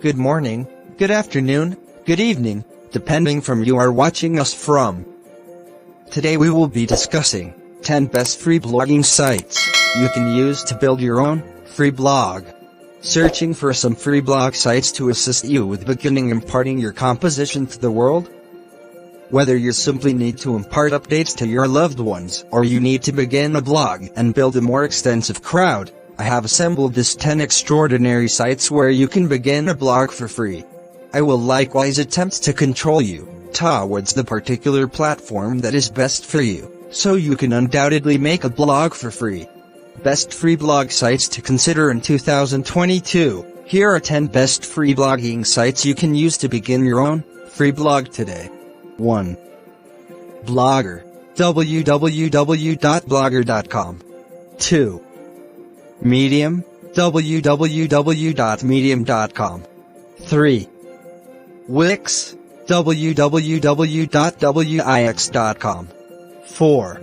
good morning, good afternoon, good evening, depending from you are watching us from. Today we will be discussing 10 best free blogging sites you can use to build your own free blog. Searching for some free blog sites to assist you with beginning imparting your composition to the world? Whether you simply need to impart updates to your loved ones or you need to begin a blog and build a more extensive crowd, I have assembled this 10 extraordinary sites where you can begin a blog for free. I will likewise attempt to control you towards the particular platform that is best for you, so you can undoubtedly make a blog for free. Best free blog sites to consider in 2022. Here are 10 best free blogging sites you can use to begin your own free blog today. 1. Blogger. www.blogger.com. 2. Medium. www.medium.com. 3. Wix. www.wix.com. 4.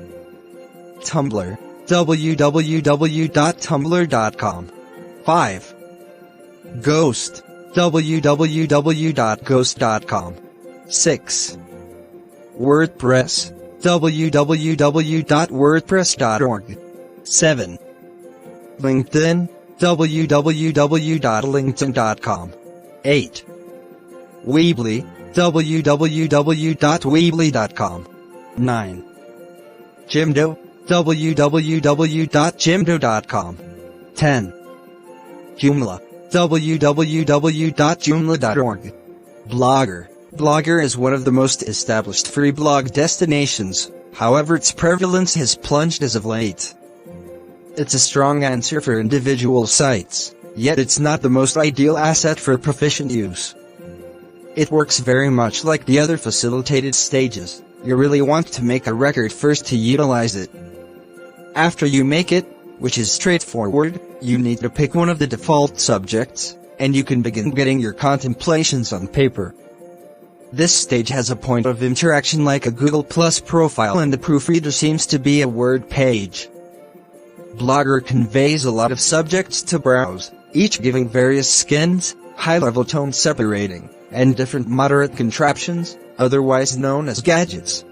Tumblr. www.tumblr.com. 5. Ghost. www.ghost.com. 6. WordPress. www.wordpress.org. 7. LinkedIn. www.linkedin.com. 8. Weebly. www.weebly.com. 9. Jimdo. www.jimdo.com. 10. Joomla. www.joomla.org. Blogger. Blogger is one of the most established free blog destinations, however its prevalence has plunged as of late. It's a strong answer for individual sites, yet it's not the most ideal asset for proficient use. It works very much like the other facilitated stages. You really want to make a record first to utilize it. After you make it, which is straightforward, you need to pick one of the default subjects, and you can begin getting your contemplations on paper. This stage has a point of interaction like a Google Plus profile, and the proofreader seems to be a Word page. Blogger conveys a lot of subjects to browse, each giving various skins, high-level tone separating, and different moderate contraptions, otherwise known as gadgets.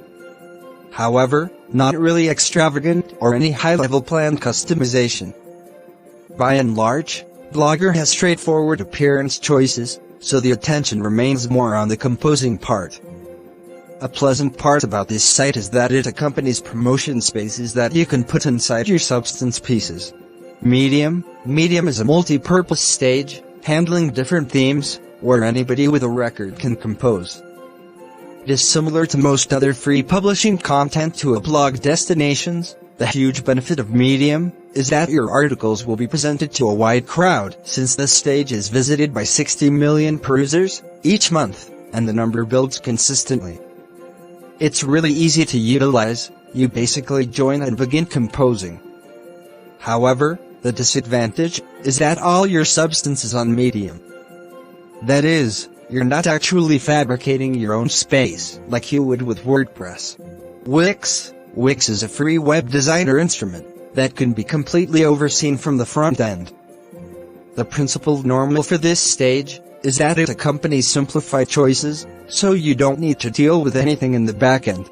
However, not really extravagant or any high-level planned customization. By and large, Blogger has straightforward appearance choices, so the attention remains more on the composing part. A pleasant part about this site is that it accompanies promotion spaces that you can put inside your substance pieces. Medium. Medium is a multi-purpose stage, handling different themes, where anybody with a record can compose. It is similar to most other free publishing content to a blog destinations. The huge benefit of Medium is that your articles will be presented to a wide crowd, since this stage is visited by 60 million perusers each month, and the number builds consistently. It's really easy to utilize. You basically join and begin composing. However, the disadvantage is that all your substance is on Medium. That is, you're not actually fabricating your own space like you would with WordPress. Wix. Wix is a free web designer instrument that can be completely overseen from the front end. The principle normal for this stage is that it accompanies simplified choices, so you don't need to deal with anything in the back end.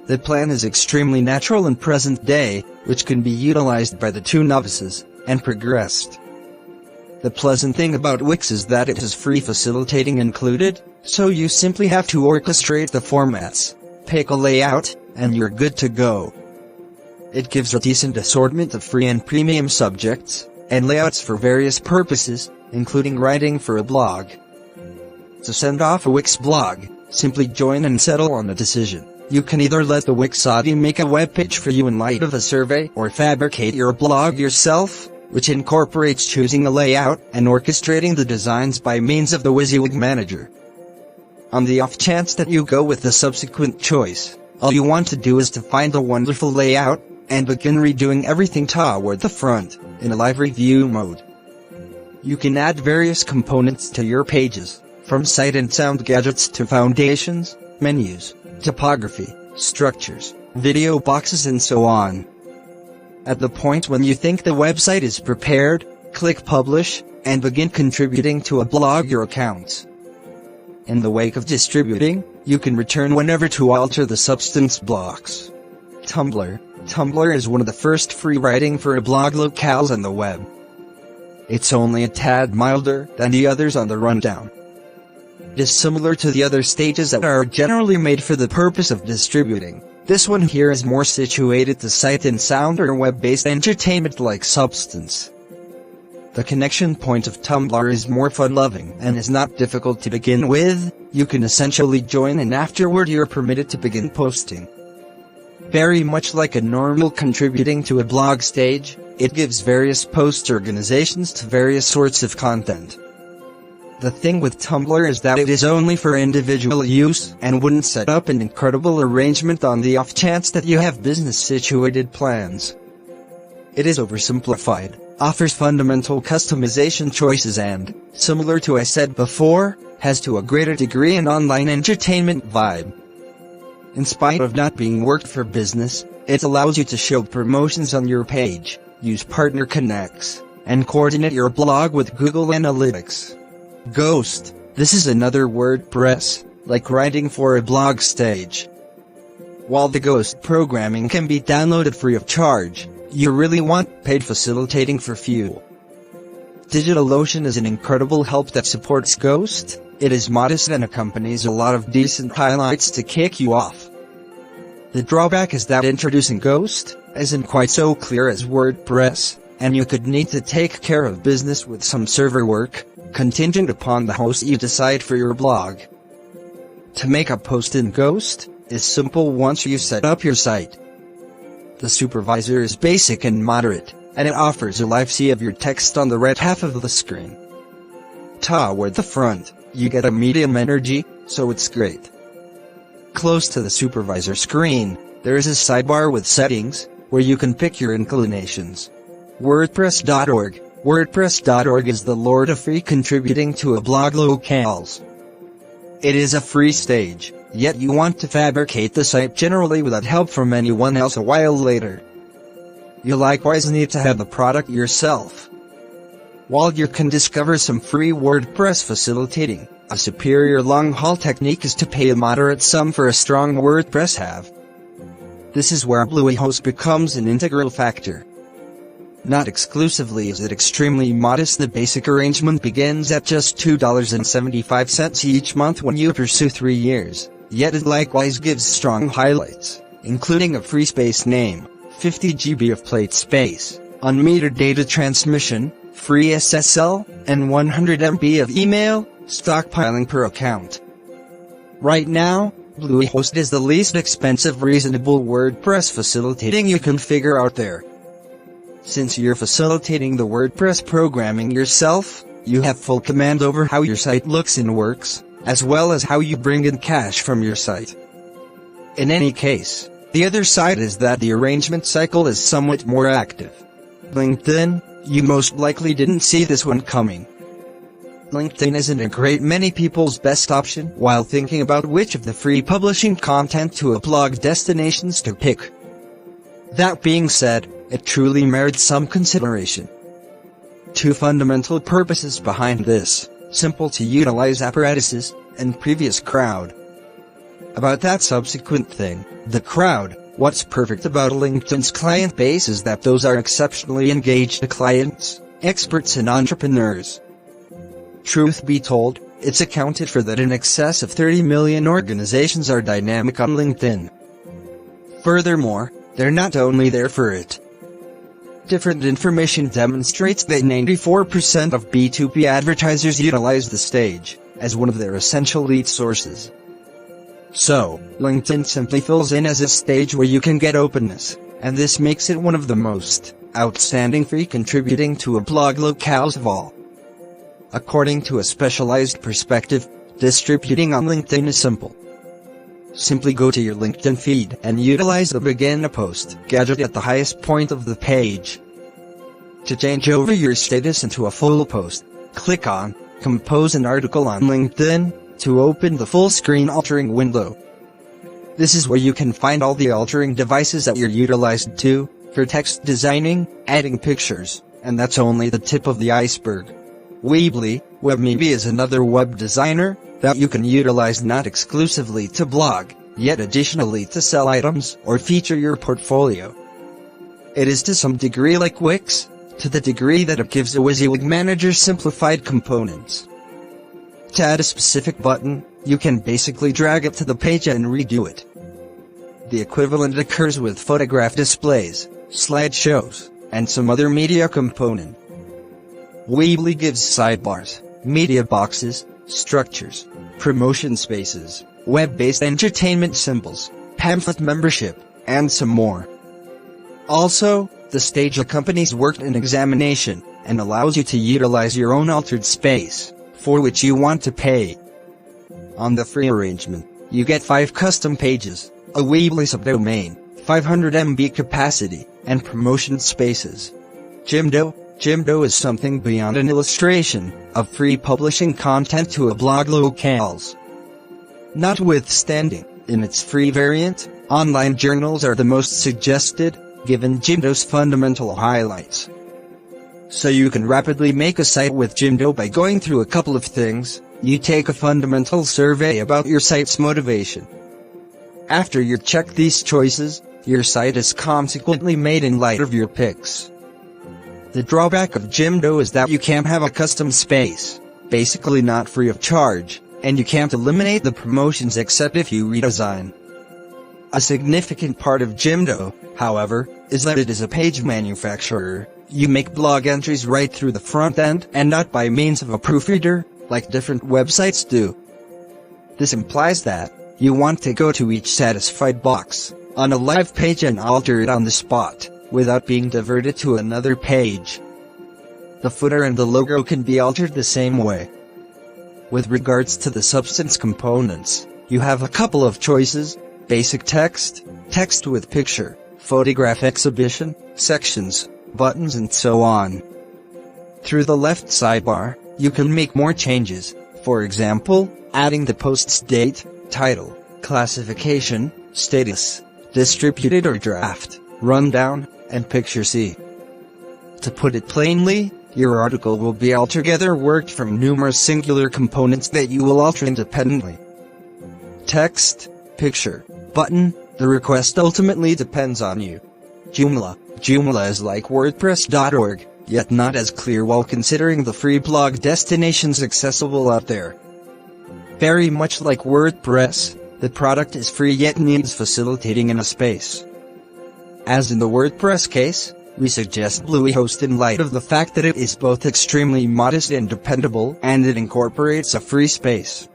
The plan is extremely natural and present day, which can be utilized by the two novices, and progressed. The pleasant thing about Wix is that it has free facilitating included, so you simply have to orchestrate the formats, pick a layout, and you're good to go. It gives a decent assortment of free and premium subjects, and layouts for various purposes, including writing for a blog. To send off a Wix blog, simply join and settle on a decision. You can either let the Wixati make a webpage for you in light of a survey, or fabricate your blog yourself, which incorporates choosing a layout and orchestrating the designs by means of the WYSIWYG manager. On the off chance that you go with the subsequent choice, all you want to do is to find a wonderful layout, and begin redoing everything toward the front, in a live review mode. You can add various components to your pages, from sight and sound gadgets to foundations, menus, typography, structures, video boxes and so on. At the point when you think the website is prepared, click Publish, and begin contributing to a blog or account. In the wake of distributing, you can return whenever to alter the substance blocks. Tumblr. Tumblr is one of the first free writing for a blog locales on the web. It's only a tad milder than the others on the rundown. It is similar to the other stages that are generally made for the purpose of distributing. This one here is more situated to sight and sound or web-based entertainment like substance. The connection point of Tumblr is more fun-loving and is not difficult to begin with. You can essentially join and afterward you're permitted to begin posting. Very much like a normal contributing to a blog stage, it gives various post organizations to various sorts of content. The thing with Tumblr is that it is only for individual use and wouldn't set up an incredible arrangement on the off chance that you have business situated plans. It is oversimplified, offers fundamental customization choices and, similar to I said before, has to a greater degree an online entertainment vibe. In spite of not being worked for business, it allows you to show promotions on your page, use partner connects, and coordinate your blog with Google Analytics. Ghost. This is another WordPress, like writing for a blog stage. While the Ghost programming can be downloaded free of charge, you really want paid facilitating for fuel. DigitalOcean is an incredible help that supports Ghost. It is modest and accompanies a lot of decent highlights to kick you off. The drawback is that introducing Ghost isn't quite so clear as WordPress, and you could need to take care of business with some server work, contingent upon the host you decide for your blog. To make a post in Ghost is simple once you set up your site. The supervisor is basic and moderate, and it offers a live see of your text on the right half of the screen. Toward the front, you get a medium energy, so it's great. Close to the supervisor screen, there is a sidebar with settings, where you can pick your inclinations. WordPress.org. WordPress.org is the lord of free contributing to a blog locales. It is a free stage, yet you want to fabricate the site generally without help from anyone else a while later. You likewise need to have the product yourself. While you can discover some free WordPress facilitating, a superior long-haul technique is to pay a moderate sum for a strong WordPress have. This is where Bluehost becomes an integral factor. Not exclusively is it extremely modest. The basic arrangement begins at just $2.75 each month when you pursue 3 years, yet it likewise gives strong highlights, including a free space name, 50 GB of plate space, unmetered data transmission, free SSL, and 100 MB of email, stockpiling per account. Right now, Bluehost is the least expensive reasonable WordPress facilitating you can figure out there. Since you're facilitating the WordPress programming yourself, you have full command over how your site looks and works, as well as how you bring in cash from your site. In any case, the other side is that the arrangement cycle is somewhat more active. LinkedIn, you most likely didn't see this one coming. LinkedIn isn't a great many people's best option while thinking about which of the free publishing content to a blog destinations to pick. That being said, it truly merits some consideration. Two fundamental purposes behind this: simple to utilize apparatuses, and previous crowd. About that subsequent thing, the crowd, what's perfect about LinkedIn's client base is that those are exceptionally engaged clients, experts and entrepreneurs. Truth be told, it's accounted for that in excess of 30 million organizations are dynamic on LinkedIn. Furthermore, they're not only there for it. Different information demonstrates that 94% of B2B advertisers utilize the stage as one of their essential lead sources. So, LinkedIn simply fills in as a stage where you can get openness, and this makes it one of the most outstanding free contributing to a blog locales of all. According to a specialized perspective, distributing on LinkedIn is simple. Simply go to your LinkedIn feed and utilize the Begin a Post gadget at the highest point of the page. To change over your status into a full post, click on Compose an article on LinkedIn to open the full screen altering window. This is where you can find all the altering devices that you're utilized for text designing, adding pictures, and that's only the tip of the iceberg. Weebly, WebMedia is another web designer that you can utilize not exclusively to blog, yet additionally to sell items or feature your portfolio. It is to some degree like Wix, to the degree that it gives a WYSIWYG manager simplified components. To add a specific button, you can basically drag it to the page and redo it. The equivalent occurs with photograph displays, slideshows, and some other media component. Weebly gives sidebars, media boxes, structures, promotion spaces, web-based entertainment symbols, pamphlet membership, and some more. Also, the stage accompanies work and examination, and allows you to utilize your own altered space, for which you want to pay. On the free arrangement, you get 5 custom pages, a Weebly subdomain, 500 MB capacity, and promotion spaces. Jimdo is something beyond an illustration of free publishing content to a blog locales. Notwithstanding, in its free variant, online journals are the most suggested, given Jimdo's fundamental highlights. So you can rapidly make a site with Jimdo by going through a couple of things. You take a fundamental survey about your site's motivation. After you check these choices, your site is consequently made in light of your picks. The drawback of Jimdo is that you can't have a custom space, basically not free of charge, and you can't eliminate the promotions except if you redesign. A significant part of Jimdo, however, is that it is a page manufacturer. You make blog entries right through the front end and not by means of a proofreader, like different websites do. This implies that you want to go to each satisfied box on a live page and alter it on the spot, without being diverted to another page. The footer and the logo can be altered the same way. With regards to the substance components, you have a couple of choices: basic text, text with picture, photograph exhibition, sections, buttons and so on. Through the left sidebar, you can make more changes, for example, adding the post's date, title, classification, status, distributed or draft, rundown, and picture C. To put it plainly, your article will be altogether worked from numerous singular components that you will alter independently. Text, picture, button, the request ultimately depends on you. Joomla is like WordPress.org, yet not as clear while considering the free blog destinations accessible out there. Very much like WordPress, the product is free yet needs facilitating in a space. As in the WordPress case, we suggest Bluehost in light of the fact that it is both extremely modest and dependable, and it incorporates a free space.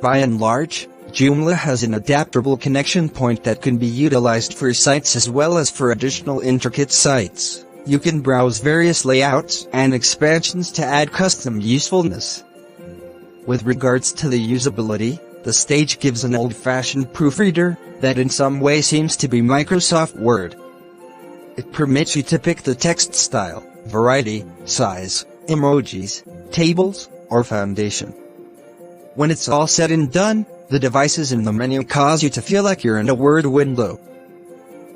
By and large, Joomla has an adaptable connection point that can be utilized for sites as well as for additional intricate sites. You can browse various layouts and expansions to add custom usefulness. With regards to the usability, the stage gives an old-fashioned proofreader that in some way seems to be Microsoft Word. It permits you to pick the text style, variety, size, emojis, tables, or foundation. When it's all said and done, the devices in the menu cause you to feel like you're in a Word window.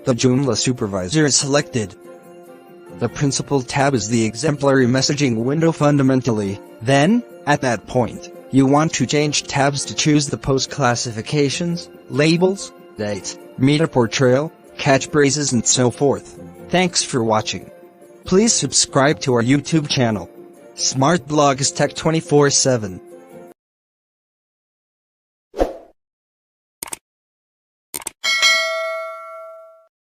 The Joomla supervisor is selected. The principal tab is the exemplary messaging window fundamentally. Then, at that point, you want to change tabs to choose the post classifications, labels, date, meta portrayal, catchphrases and so forth. Thanks for watching. Please subscribe to our YouTube channel. Smart Blogs Tech 24/7.